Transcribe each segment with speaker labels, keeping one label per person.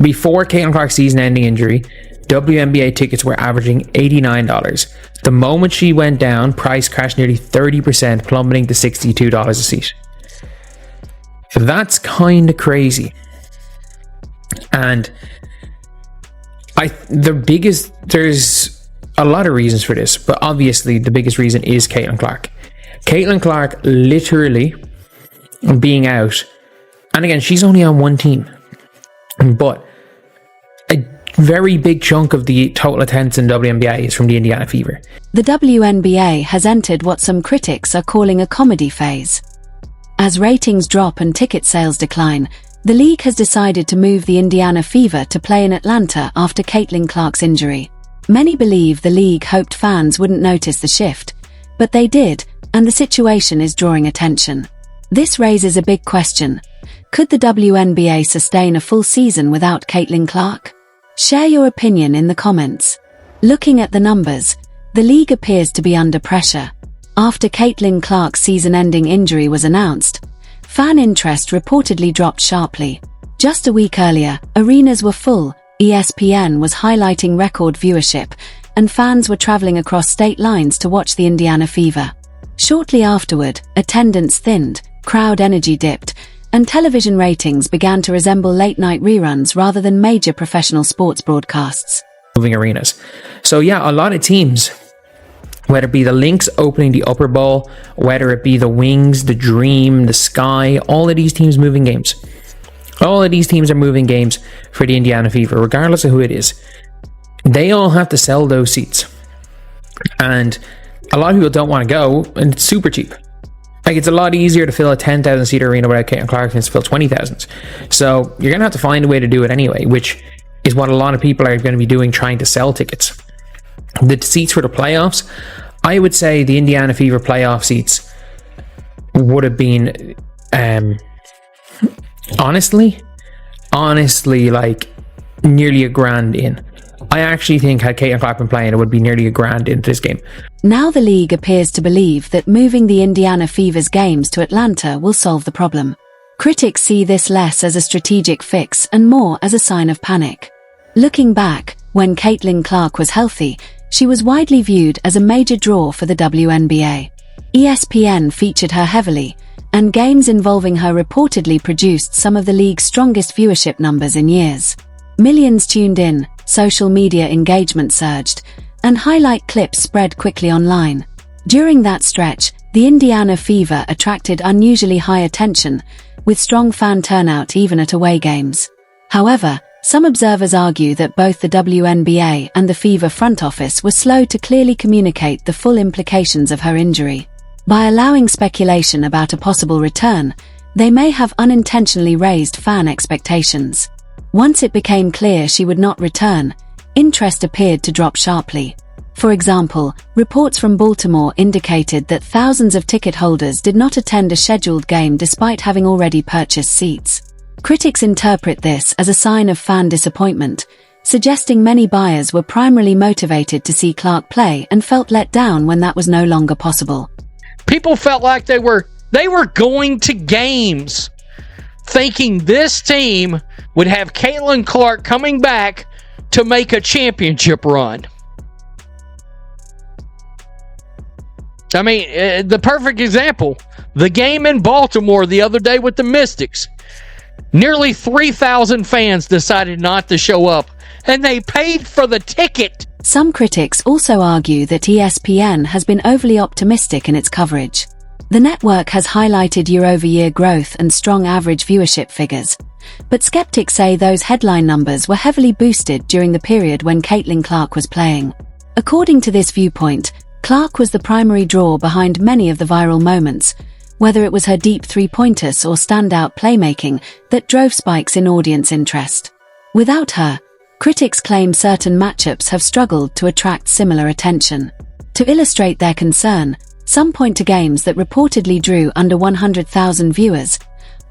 Speaker 1: Before Caitlin Clark's season-ending injury, WNBA tickets were averaging $89. The moment she went down, price crashed nearly 30%, plummeting to $62 a seat. That's kind of crazy. And there's a lot of reasons for this, but obviously the biggest reason is Caitlin Clark. Caitlin Clark literally being out, and again, she's only on one team, but a very big chunk of the total attendance in WNBA is from the Indiana Fever.
Speaker 2: The WNBA has entered what some critics are calling a comedy phase. As ratings drop and ticket sales decline, the league has decided to move the Indiana Fever to play in Atlanta after Caitlin Clark's injury. Many believe the league hoped fans wouldn't notice the shift, but they did, and the situation is drawing attention. This raises a big question. Could the WNBA sustain a full season without Caitlin Clark? Share your opinion in the comments. Looking at the numbers, the league appears to be under pressure. After Caitlin Clark's season-ending injury was announced, fan interest reportedly dropped sharply. Just a week earlier, arenas were full, ESPN was highlighting record viewership, and fans were traveling across state lines to watch the Indiana Fever. Shortly afterward, attendance thinned, crowd energy dipped, and television ratings began to resemble late-night reruns rather than major professional sports broadcasts.
Speaker 1: Moving arenas. So yeah, a lot of teams, whether it be the Lynx opening the Upper Bowl, whether it be the Wings, the Dream, the Sky, all of these teams moving games. All of these teams are moving games for the Indiana Fever, regardless of who it is. They all have to sell those seats. And a lot of people don't want to go, and it's super cheap. Like, it's a lot easier to fill a 10,000 seat arena without Caitlin Clark than to fill 20,000. So you're going to have to find a way to do it anyway, which is what a lot of people are going to be doing, trying to sell tickets. The seats for the playoffs, I would say the Indiana Fever playoff seats would have been, honestly, like nearly $1,000 in. I actually think had Caitlin Clark been playing, it would be nearly $1,000 into this game.
Speaker 2: Now the league appears to believe that moving the Indiana Fever's games to Atlanta will solve the problem. Critics see this less as a strategic fix and more as a sign of panic. Looking back, when Caitlin Clark was healthy, she was widely viewed as a major draw for the WNBA. ESPN featured her heavily, and games involving her reportedly produced some of the league's strongest viewership numbers in years. Millions tuned in, social media engagement surged, and highlight clips spread quickly online. During that stretch, the Indiana Fever attracted unusually high attention, with strong fan turnout even at away games. However, some observers argue that both the WNBA and the Fever front office were slow to clearly communicate the full implications of her injury. By allowing speculation about a possible return, they may have unintentionally raised fan expectations. Once it became clear she would not return, interest appeared to drop sharply. For example, reports from Baltimore indicated that thousands of ticket holders did not attend a scheduled game despite having already purchased seats. Critics interpret this as a sign of fan disappointment, suggesting many buyers were primarily motivated to see Clark play and felt let down when that was no longer possible.
Speaker 3: People felt like they were going to games thinking this team would have Caitlin Clark coming back to make a championship run. I mean, the perfect example, the game in Baltimore the other day with the Mystics. Nearly 3,000 fans decided not to show up, and they paid for the ticket.
Speaker 2: Some critics also argue that ESPN has been overly optimistic in its coverage. The network has highlighted year-over-year growth and strong average viewership figures, but skeptics say those headline numbers were heavily boosted during the period when Caitlin Clark was playing. According to this viewpoint, Clark was the primary draw behind many of the viral moments, whether it was her deep three-pointers or standout playmaking that drove spikes in audience interest. Without her, critics claim certain matchups have struggled to attract similar attention. To illustrate their concern, some point to games that reportedly drew under 100,000 viewers,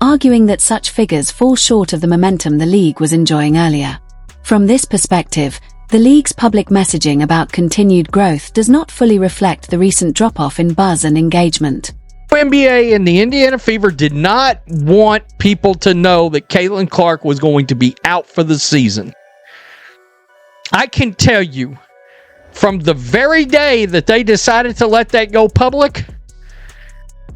Speaker 2: arguing that such figures fall short of the momentum the league was enjoying earlier. From this perspective, the league's public messaging about continued growth does not fully reflect the recent drop-off in buzz and engagement.
Speaker 3: WNBA and the Indiana Fever did not want people to know that Caitlin Clark was going to be out for the season. I can tell you, from the very day that they decided to let that go public,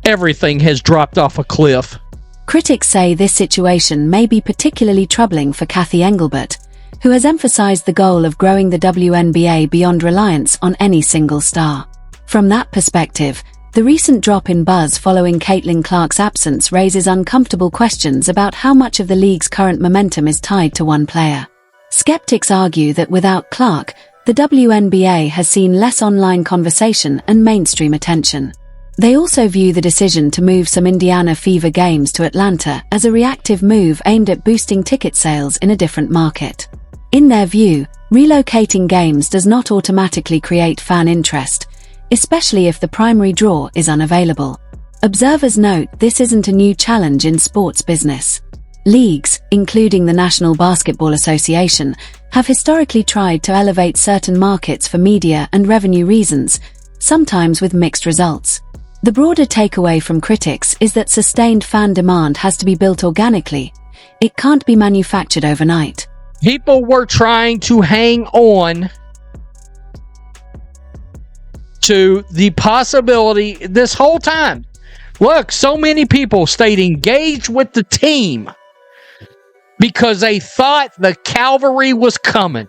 Speaker 3: everything has dropped off a cliff.
Speaker 2: Critics say this situation may be particularly troubling for Kathy Engelbert, who has emphasized the goal of growing the WNBA beyond reliance on any single star. From that perspective, the recent drop in buzz following Caitlin Clark's absence raises uncomfortable questions about how much of the league's current momentum is tied to one player. Skeptics argue that without Clark, the WNBA has seen less online conversation and mainstream attention. They also view the decision to move some Indiana Fever games to Atlanta as a reactive move aimed at boosting ticket sales in a different market. In their view, relocating games does not automatically create fan interest, especially if the primary draw is unavailable. Observers note this isn't a new challenge in sports business. Leagues, including the National Basketball Association, have historically tried to elevate certain markets for media and revenue reasons, sometimes with mixed results. The broader takeaway from critics is that sustained fan demand has to be built organically. It can't be manufactured overnight.
Speaker 3: People were trying to hang on to the possibility this whole time. Look, so many people stayed engaged with the team because they thought the cavalry was coming.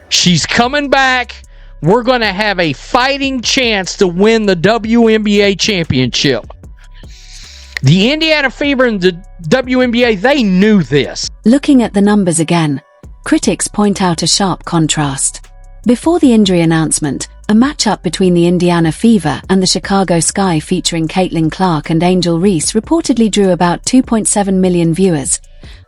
Speaker 3: She's coming back. We're going to have a fighting chance to win the WNBA championship. The Indiana Fever and the WNBA, they knew this.
Speaker 2: Looking at the numbers again, critics point out a sharp contrast. Before the injury announcement, a matchup between the Indiana Fever and the Chicago Sky featuring Caitlin Clark and Angel Reese reportedly drew about 2.7 million viewers,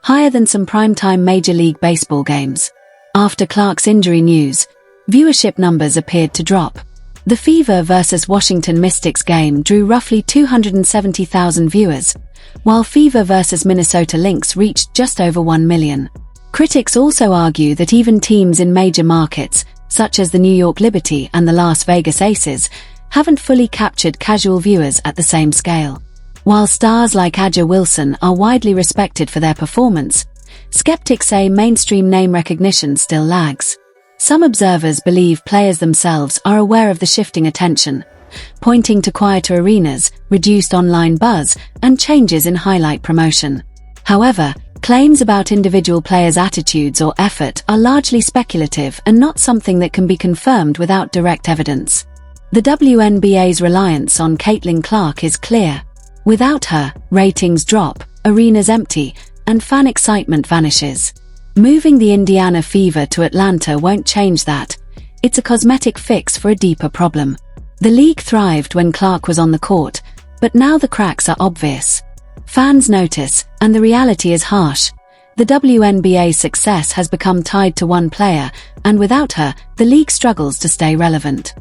Speaker 2: higher than some primetime Major League Baseball games. After Clark's injury news, viewership numbers appeared to drop. The Fever vs. Washington Mystics game drew roughly 270,000 viewers, while Fever vs. Minnesota Lynx reached just over 1 million. Critics also argue that even teams in major markets, such as the New York Liberty and the Las Vegas Aces, haven't fully captured casual viewers at the same scale. While stars like Aja Wilson are widely respected for their performance, skeptics say mainstream name recognition still lags. Some observers believe players themselves are aware of the shifting attention, pointing to quieter arenas, reduced online buzz, and changes in highlight promotion. However, claims about individual players' attitudes or effort are largely speculative and not something that can be confirmed without direct evidence. The WNBA's reliance on Caitlin Clark is clear. Without her, ratings drop, arenas empty, and fan excitement vanishes. Moving the Indiana Fever to Atlanta won't change that. It's a cosmetic fix for a deeper problem. The league thrived when Clark was on the court, but now the cracks are obvious. Fans notice, and the reality is harsh. The WNBA's success has become tied to one player, and without her, the league struggles to stay relevant.